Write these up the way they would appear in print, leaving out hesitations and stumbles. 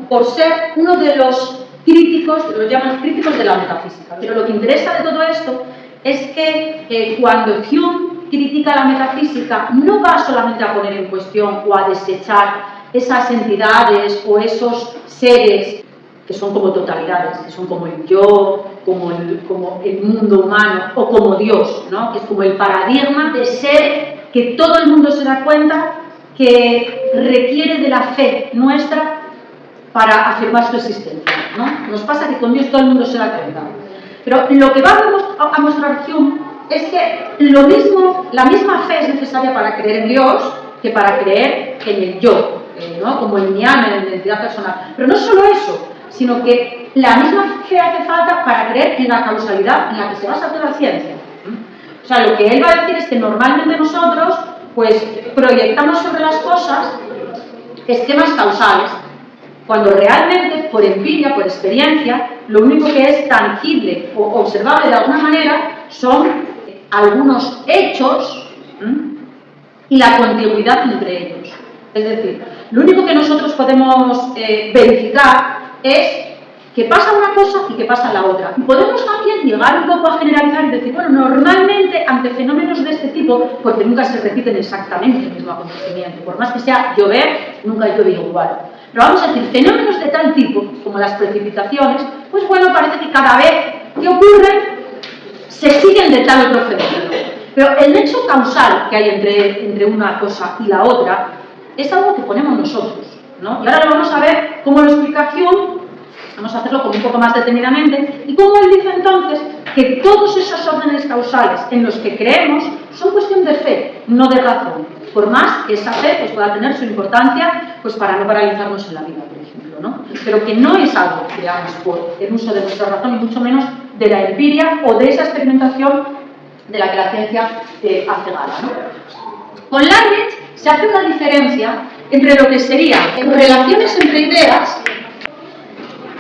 por ser uno de los críticos, lo llaman críticos de la metafísica. Pero lo que interesa de todo esto es que cuando Hume critica la metafísica, no va solamente a poner en cuestión o a desechar esas entidades o esos seres que son como totalidades, que son como el yo, como el mundo humano o como Dios, ¿no? Que es como el paradigma de ser que todo el mundo se da cuenta que requiere de la fe nuestra para afirmar su existencia, ¿no? Nos pasa que con Dios todo el mundo se da cuenta. Pero lo que va a mostrar Hume es que la misma fe es necesaria para creer en Dios que para creer en el yo, ¿no? Como en mi alma, en la identidad personal. Pero no solo eso, sino que la misma fe hace falta para creer en la causalidad en la que se basa toda la ciencia. O sea, lo que él va a decir es que normalmente nosotros pues proyectamos sobre las cosas esquemas causales, cuando realmente, por empiria, por experiencia, lo único que es tangible o observable de alguna manera son algunos hechos y la continuidad entre ellos. Es decir, lo único que nosotros podemos verificar es que pasa una cosa y que pasa la otra. Y podemos también llegar un poco a generalizar y decir, bueno, normalmente ante fenómenos de este tipo, porque nunca se repiten exactamente el mismo acontecimiento, por más que sea llover, nunca llueve igual. Pero vamos a decir, fenómenos de tal tipo, como las precipitaciones, pues bueno, parece que cada vez que ocurren, se siguen de tal otro fenómeno. Pero el nexo causal que hay entre una cosa y la otra es algo que ponemos nosotros, ¿no? Y ahora lo vamos a ver cómo lo explica Hume. Vamos a hacerlo como un poco más detenidamente, y como él dice entonces que todos esos órdenes causales en los que creemos son cuestión de fe, no de razón, por más que esa fe pues, pueda tener su importancia pues, para no paralizarnos en la vida, por ejemplo, ¿no? Pero que no es algo que creamos por el uso de nuestra razón, y mucho menos de la empiria o de esa experimentación de la que la ciencia hace gala, ¿no? Con Leibniz se hace una diferencia entre lo que serían relaciones entre ideas,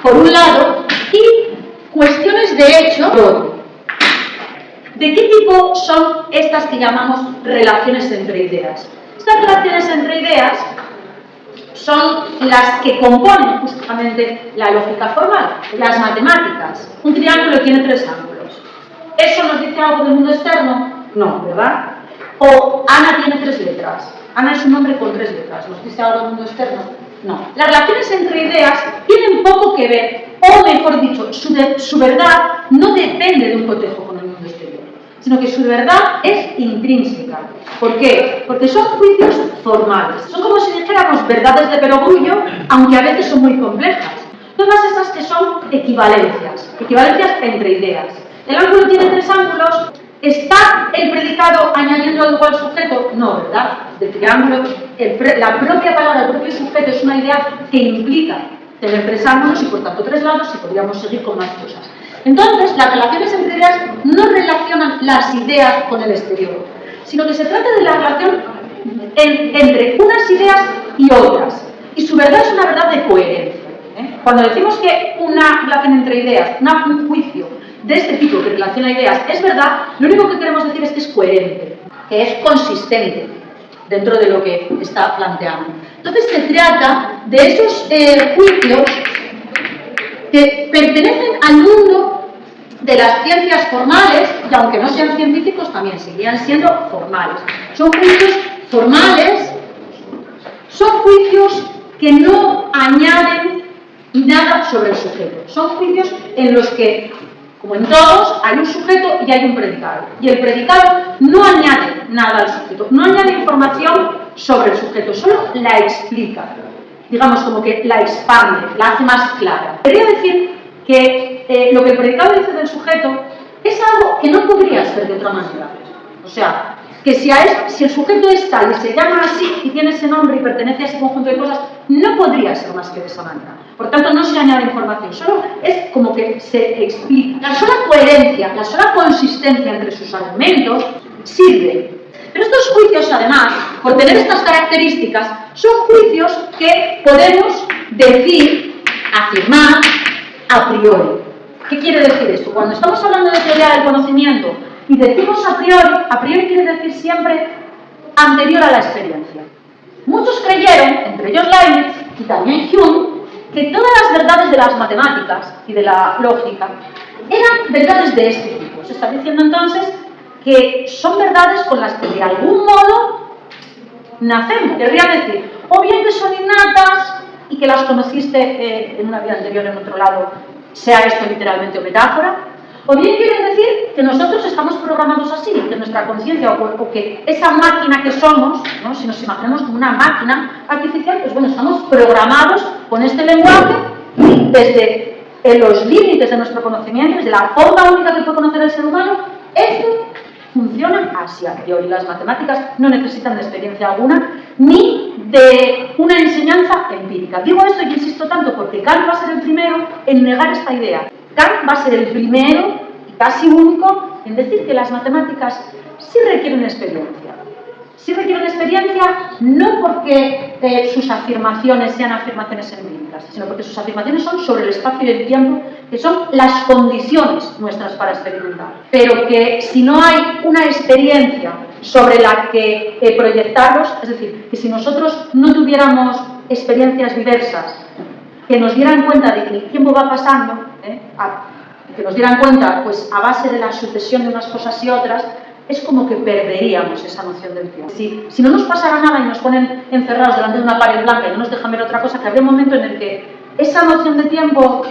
por un lado, y cuestiones de hecho, por otro. ¿De qué tipo son estas que llamamos relaciones entre ideas? Estas relaciones entre ideas son las que componen justamente la lógica formal, las matemáticas. Un triángulo tiene 3 ángulos. ¿Eso nos dice algo del mundo externo? No, ¿verdad? O Ana tiene 3 letras. Ana es un nombre con 3 letras. ¿Nos dice algo del mundo externo? No. Las relaciones entre ideas tienen poco que ver, o mejor dicho, su verdad no depende de un cotejo con el mundo exterior, sino que su verdad es intrínseca. ¿Por qué? Porque son juicios formales. Son como si dijéramos verdades de perogrullo, aunque a veces son muy complejas. Todas esas que son equivalencias entre ideas. El ángulo tiene 3 ángulos. ¿Está el predicado añadiendo algo al sujeto? No, ¿verdad? Del triángulo, la propia palabra, el propio sujeto es una idea que implica tener 3 ángulos y por tanto 3 lados, y podríamos seguir con más cosas. Entonces, las relaciones entre ideas no relacionan las ideas con el exterior, sino que se trata de la relación entre unas ideas y otras. Y su verdad es una verdad de coherencia. Cuando decimos que una relación entre ideas, un juicio de este tipo que relaciona ideas es verdad, lo único que queremos decir es que es coherente, que es consistente dentro de lo que está planteando. Entonces se trata de esos juicios que pertenecen al mundo de las ciencias formales, y aunque no sean científicos también seguirían siendo formales. Son juicios formales, son juicios que no añaden nada sobre el sujeto. Son juicios en los que, como en todos, hay un sujeto y hay un predicado. Y el predicado no añade nada al sujeto, no añade información sobre el sujeto, solo la explica. Digamos, como que la expande, la hace más clara. Quería decir que lo que el predicado dice del sujeto es algo que no podría ser de otra manera. O sea, que si el sujeto es tal y se llama así y tiene ese nombre y pertenece a ese conjunto de cosas, no podría ser más que de esa manera. Por tanto, no se añade información, solo es como que se explica. La sola coherencia, la sola consistencia entre sus argumentos sirve. Pero estos juicios, además, por tener estas características, son juicios que podemos decir, afirmar, a priori. ¿Qué quiere decir esto? Cuando estamos hablando de teoría del conocimiento y decimos a priori quiere decir siempre anterior a la experiencia. Muchos creyeron, entre ellos Leibniz y también Hume, que todas las verdades de las matemáticas y de la lógica eran verdades de este tipo. Se está diciendo entonces que son verdades con las que de algún modo nacemos. Querría decir, o bien que son innatas y que las conociste en una vida anterior en otro lado, sea esto literalmente o metáfora, o bien quiere decir que nosotros estamos programados así, que nuestra conciencia o que esa máquina que somos, ¿no? Si nos imaginamos como una máquina artificial, pues bueno, estamos programados con este lenguaje y desde los límites de nuestro conocimiento, desde la forma única que puede conocer el ser humano, esto funciona así a priori. Las matemáticas no necesitan de experiencia alguna ni de una enseñanza empírica. Digo esto y insisto tanto porque Kant va a ser el primero en negar esta idea. Kant va a ser el primero y casi único en decir que las matemáticas sí requieren experiencia. Sí requieren experiencia no porque sus afirmaciones sean afirmaciones empíricas, sino porque sus afirmaciones son sobre el espacio y el tiempo, que son las condiciones nuestras para experimentar. Pero que si no hay una experiencia sobre la que proyectarlos, es decir, que si nosotros no tuviéramos experiencias diversas, que nos dieran cuenta de que el tiempo va pasando, que nos dieran cuenta pues, a base de la sucesión de unas cosas y otras, es como que perderíamos esa noción del tiempo. Si no nos pasara nada y nos ponen encerrados delante de una pared blanca y no nos dejan ver otra cosa, que habría un momento en el que esa noción de tiempo,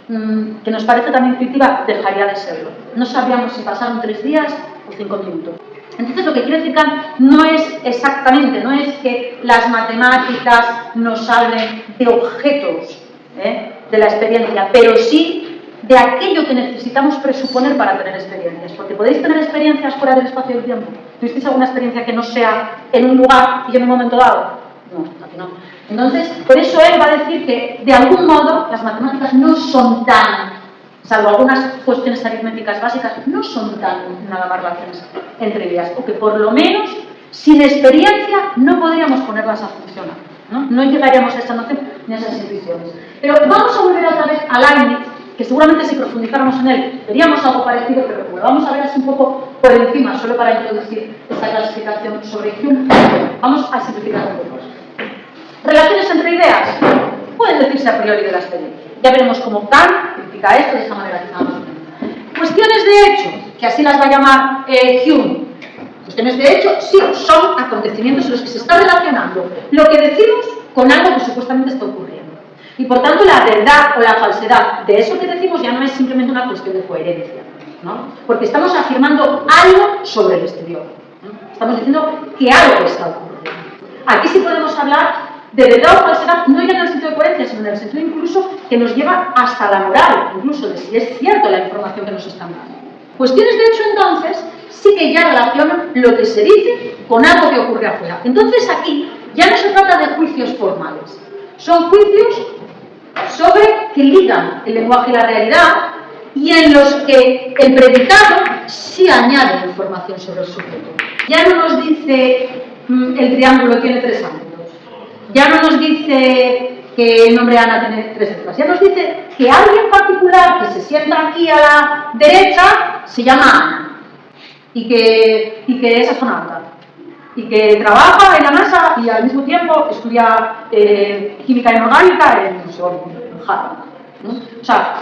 que nos parece tan intuitiva, dejaría de serlo. No sabríamos si pasaron 3 días o 5 minutos. Entonces lo que quiere decir Kant no es exactamente, no es que las matemáticas nos hablen de objetos de la experiencia, pero sí de aquello que necesitamos presuponer para tener experiencias. Porque podéis tener experiencias fuera del espacio y del tiempo. ¿Tuvisteis alguna experiencia que no sea en un lugar y en un momento dado? No, aquí no. Entonces, por eso él va a decir que, de algún modo, las matemáticas no son tan, salvo algunas cuestiones aritméticas básicas, no son tan nada más relaciones entre ellas. O que, por lo menos, sin experiencia, no podríamos ponerlas a funcionar. No llegaríamos a esa noción ni a esas intuiciones. Pero vamos a volver otra vez a Leibniz, que seguramente si profundizáramos en él veríamos algo parecido, pero como lo vamos a ver así un poco por encima, solo para introducir esta clasificación sobre Hume, vamos a simplificar un poco. Relaciones entre ideas pueden decirse a priori de la experiencia. Ya veremos cómo Kant critica esto de esa manera que estamos viendo. Cuestiones de hecho, que así las va a llamar Hume. Cuestiones de hecho, sí, son acontecimientos en los que se está relacionando lo que decimos con algo que supuestamente está ocurriendo. Y por tanto la verdad o la falsedad de eso que decimos ya no es simplemente una cuestión de coherencia, ¿no? Porque estamos afirmando algo sobre el exterior, ¿no? Estamos diciendo que algo está ocurriendo. Aquí sí podemos hablar de verdad o falsedad, no ya en el sentido de coherencia, sino en el sentido incluso que nos lleva hasta la moral, incluso de si es cierto la información que nos están dando. Cuestiones de hecho entonces sí que ya relacionan lo que se dice con algo que ocurre afuera. Entonces aquí ya no se trata de juicios formales, son juicios sobre que ligan el lenguaje y la realidad y en los que el predicado sí añade información sobre el sujeto. Ya no nos dice el triángulo tiene 3 ángulos, ya no nos dice que el nombre Ana tiene 3 letras, ya nos dice que alguien particular que se sienta aquí a la derecha se llama Ana y que es astronauta y que trabaja en la NASA y al mismo tiempo estudia química inorgánica en Harvard, ¿no? O sea,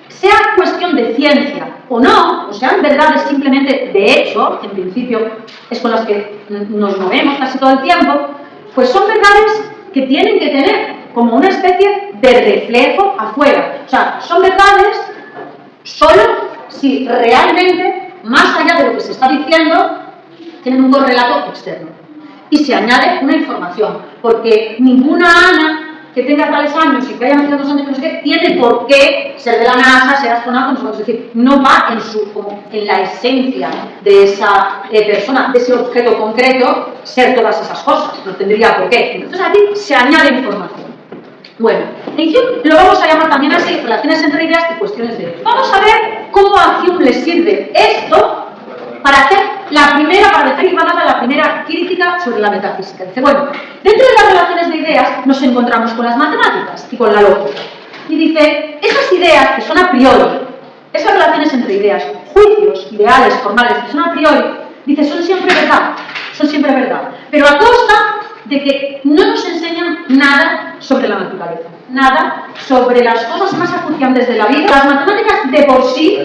sea cuestión de ciencia o no, o sean verdades simplemente de hecho, que en principio es con las que nos movemos casi todo el tiempo, pues son verdades que tienen que tener como una especie de reflejo afuera. O sea, son verdades solo si realmente, más allá de lo que se está diciendo, tienen un correlato externo. Y se añade una información, porque ninguna Ana que tenga tales años y que haya nacido 2 años, no sé qué, tiene por qué ser de la NASA, ser astronauta, es decir, no va en la esencia de esa persona, de ese objeto concreto, ser todas esas cosas, no tendría por qué. Entonces aquí se añade información. Bueno, en Hume lo vamos a llamar también así, relaciones entre ideas y cuestiones de hecho. Vamos a ver cómo a Hume le sirve esto para hacer para dejar hilvanada la primera crítica sobre la metafísica. Dice, bueno, dentro de las relaciones de ideas nos encontramos con las matemáticas y con la lógica. Y dice, esas ideas que son a priori, esas relaciones entre ideas, juicios, ideales, formales, que son a priori, dice, son siempre verdad, pero a costa de que no nos enseñan nada sobre la naturaleza, nada sobre las cosas más acuciantes de la vida. Las matemáticas de por sí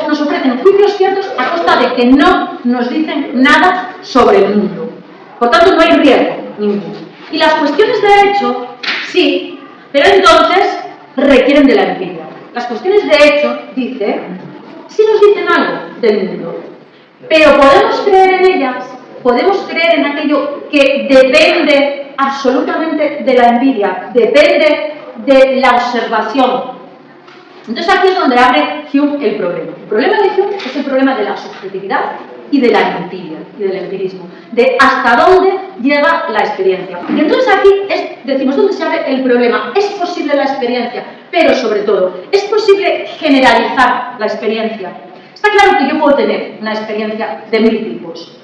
nos ofrecen juicios ciertos a costa de que no nos dicen nada sobre el mundo. Por tanto, no hay riesgo ninguno. Y las cuestiones de hecho, sí, pero entonces requieren de la empiria. Las cuestiones de hecho, sí nos dicen algo del mundo, pero podemos creer en ellas, podemos creer en aquello que depende absolutamente de la empiria, depende de la observación. Entonces aquí es donde abre Hume el problema. El problema de Hume es el problema de la subjetividad y de la empiria, y del empirismo, de hasta dónde llega la experiencia. Y entonces aquí decimos, ¿dónde se abre el problema? ¿Es posible la experiencia? Pero sobre todo, ¿es posible generalizar la experiencia? Está claro que yo puedo tener una experiencia de 1000 tipos,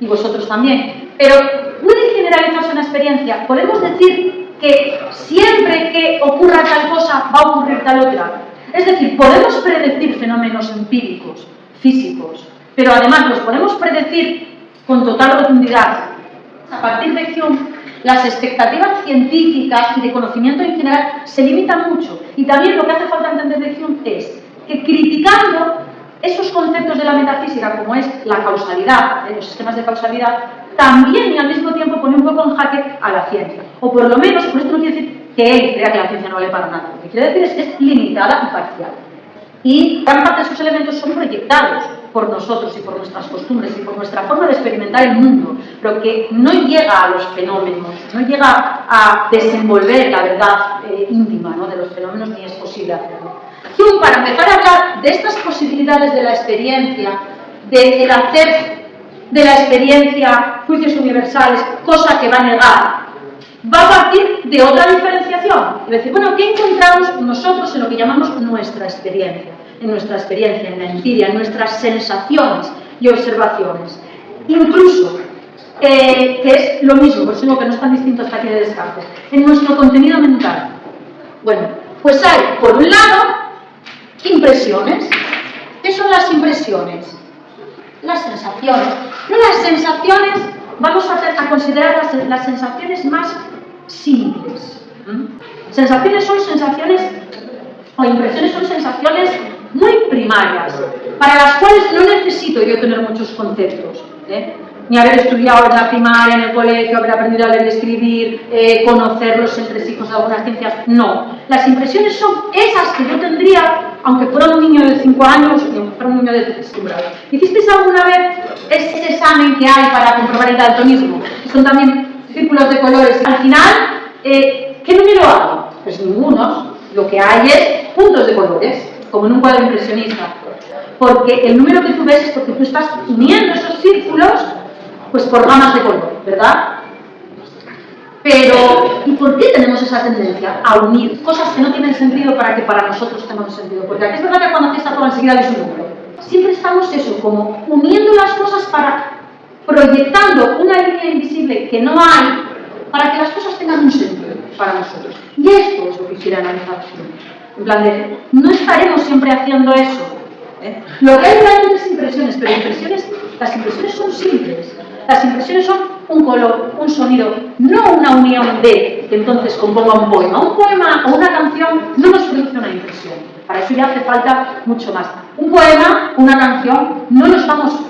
y vosotros también, pero ¿puede generalizarse una experiencia? ¿Podemos decir que siempre que ocurra tal cosa va a ocurrir tal otra? Es decir, podemos predecir fenómenos empíricos, físicos, pero además los podemos predecir con total rotundidad. A partir de Hume, las expectativas científicas y de conocimiento en general se limitan mucho. Y también lo que hace falta entender de Hume es que criticando esos conceptos de la metafísica, como es la causalidad, los sistemas de causalidad, también y al mismo tiempo pone un poco en jaque a la ciencia. O por lo menos, por esto no quiere decir que él crea que la ciencia no vale para nada. Lo que quiere decir es que es limitada y parcial. Y gran parte de sus elementos son proyectados por nosotros y por nuestras costumbres y por nuestra forma de experimentar el mundo, pero que no llega a los fenómenos, no llega a desenvolver la verdad íntima, ¿no?, de los fenómenos, ni es posible hacerlo. Hume, para empezar a hablar de estas posibilidades de la experiencia, de hacer de la experiencia juicios universales, cosa que va a negar, va a partir de otra diferenciación. Y decir, bueno, ¿qué encontramos nosotros en lo que llamamos nuestra experiencia? En nuestra experiencia, en la empiria, en nuestras sensaciones y observaciones. Incluso, que es lo mismo, por eso digo que no es tan distinto hasta aquí de Descartes, en nuestro contenido mental. Bueno, pues hay, por un lado, impresiones. ¿Qué son las impresiones? Las sensaciones. No, las sensaciones, vamos a considerar las sensaciones más simples. Sensaciones son sensaciones, o impresiones son sensaciones muy primarias, para las cuales no necesito yo tener muchos conceptos, ni haber estudiado en la primaria, en el colegio, haber aprendido a leer y escribir, conocer los entresijos de algunas ciencias. No, las impresiones son esas que yo tendría, aunque fuera un niño de 5 años y aunque fuera un niño de 3. ¿Hicisteis alguna vez ese examen que hay para comprobar el daltonismo? Son también círculos de colores. Al final, ¿qué número hay? Pues ninguno. Lo que hay es puntos de colores, como en un cuadro impresionista. Porque el número que tú ves es porque tú estás uniendo esos círculos pues por gamas de color, ¿verdad? Pero, ¿y por qué tenemos esa tendencia a unir cosas que no tienen sentido para que para nosotros tengan sentido? Porque aquí es verdad que cuando hacéis esta prueba enseguida veis un número. Siempre estamos eso, como uniendo las cosas proyectando una línea invisible que no hay, para que las cosas tengan un sentido para nosotros. Y esto es lo que quiere analizar. En plan de, no estaremos siempre haciendo eso. Lo que hay realmente es impresiones, pero las impresiones son simples. Las impresiones son un color, un sonido, no una unión de que entonces componga un poema. Un poema o una canción no nos produce una impresión. Para eso ya hace falta mucho más. Un poema, una canción, no lo estamos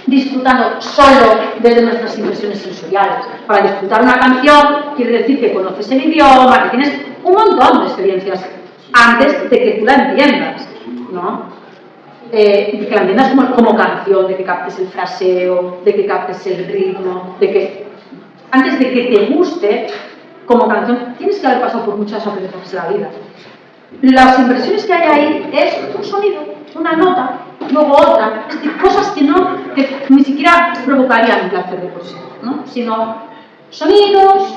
disfrutando solo desde nuestras impresiones sensoriales. Para disfrutar una canción quiere decir que conoces el idioma, que tienes un montón de experiencias antes de que tú la entiendas, ¿no? De que la entiendas como canción, de que captes el fraseo, de que captes el ritmo, de que antes de que te guste como canción, tienes que haber pasado por muchas aprendizajes de la vida. Las impresiones que hay ahí es un sonido, una nota, luego otra, es decir, cosas que ni siquiera provocarían un placer de por sí, ¿no? Sino sonidos,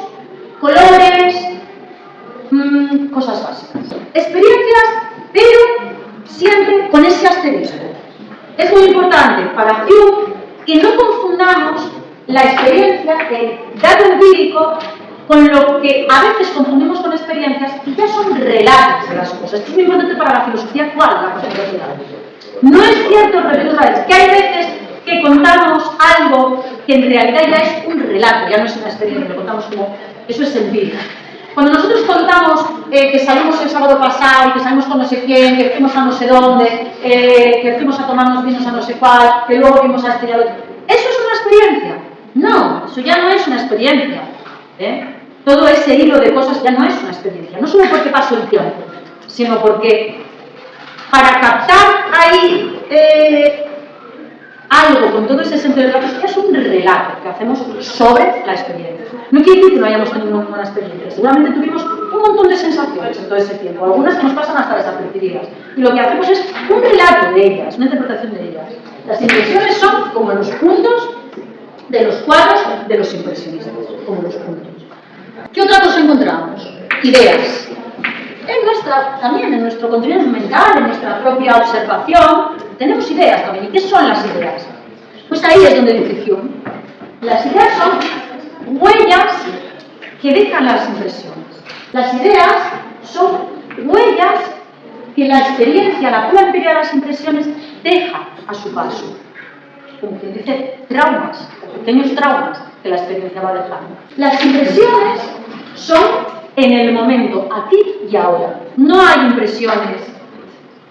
colores, cosas básicas. Experiencias, pero siempre con ese asterisco. Es muy importante para Hume que no confundamos la experiencia, el dato empírico, con lo que a veces confundimos con experiencias y ya son relatos de las cosas. Esto es muy importante para la filosofía actual, la contemporánea. No es cierto, repito otra vez, que hay veces que contamos algo que en realidad ya es un relato, ya no es una experiencia, lo contamos como, eso es empírico. Cuando nosotros contamos que salimos el sábado pasado, que salimos con no sé quién, que fuimos a no sé dónde, que fuimos a tomarnos vinos a no sé cuál, que luego vimos a este y al otro, ¿eso es una experiencia? No, eso ya no es una experiencia. Todo ese hilo de cosas ya no es una experiencia, no solo porque pasó el tiempo, sino porque para captar ahí algo con todo ese sentido de la cosa es un relato que hacemos sobre la experiencia. No quiere decir que no hayamos tenido una buena experiencia, seguramente tuvimos un montón de sensaciones en todo ese tiempo, algunas que nos pasan hasta desapercibidas, y lo que hacemos es un relato de ellas, una interpretación de ellas. Las impresiones son como los puntos de los cuadros de los impresionistas, como los puntos. ¿Qué otra cosa encontramos? Ideas. También en nuestro contenido mental, en nuestra propia observación, tenemos ideas también. ¿Y qué son las ideas? Pues ahí es donde dice Hume. Las ideas son huellas que dejan las impresiones. Las ideas son huellas que la experiencia, la pura experiencia de las impresiones deja a su paso. Como quien dice, traumas, pequeños traumas que la experiencia va dejando. Las impresiones son en el momento, aquí y ahora. No hay impresiones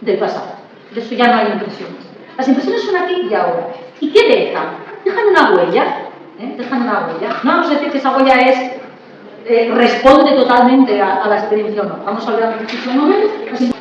del pasado. De eso ya no hay impresiones. Las impresiones son aquí y ahora. ¿Y qué dejan? Dejan una huella. Dejan una huella. No vamos a decir que esa huella responde totalmente a la experiencia o no. Vamos a hablar de un momento.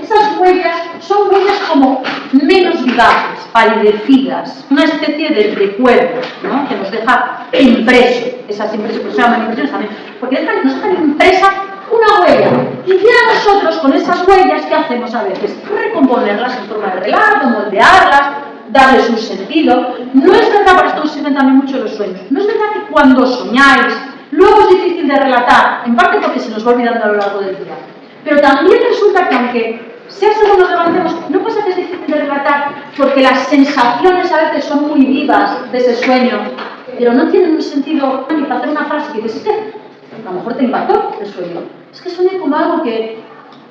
Esas huellas son huellas como menos vivaces, palidecidas, una especie de recuerdo, ¿no? Que nos deja impreso. Esas impresiones, se llaman impresiones también, porque nos dejan impresa una huella. Y ya nosotros con esas huellas, ¿qué hacemos a veces? Recomponerlas en forma de relato, moldearlas, darles un sentido. No es verdad, para esto nos sirven también mucho los sueños, no es verdad que cuando soñáis, luego es difícil de relatar, en parte porque se nos va olvidando a lo largo del día. Pero también resulta que aunque sea según nos levantemos, no pasa que es difícil de relatar porque las sensaciones a veces son muy vivas de ese sueño, pero no tienen un sentido ni para hacer una frase que dices, a lo mejor te impactó el sueño. Es que soñé como algo que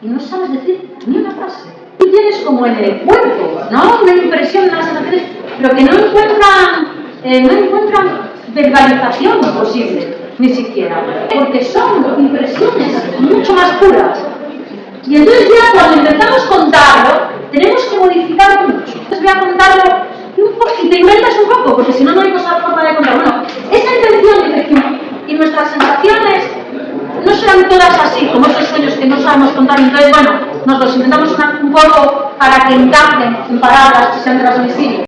y no sabes decir ni una frase. Tú tienes como en el cuerpo, ¿no? Una impresión, unas sensaciones, pero que no encuentran verbalización posible, ni siquiera, porque son impresiones mucho más puras. Y entonces ya cuando intentamos contarlo, tenemos que modificarlo mucho. Entonces voy a contarlo y te inventas un poco, porque si no, no hay forma de contarlo. Bueno, esa intención de que y nuestras sensaciones no serán todas así, como esos sueños que no sabemos contar. Entonces, bueno, nos los inventamos un poco para que encajen en palabras que sean transmisibles.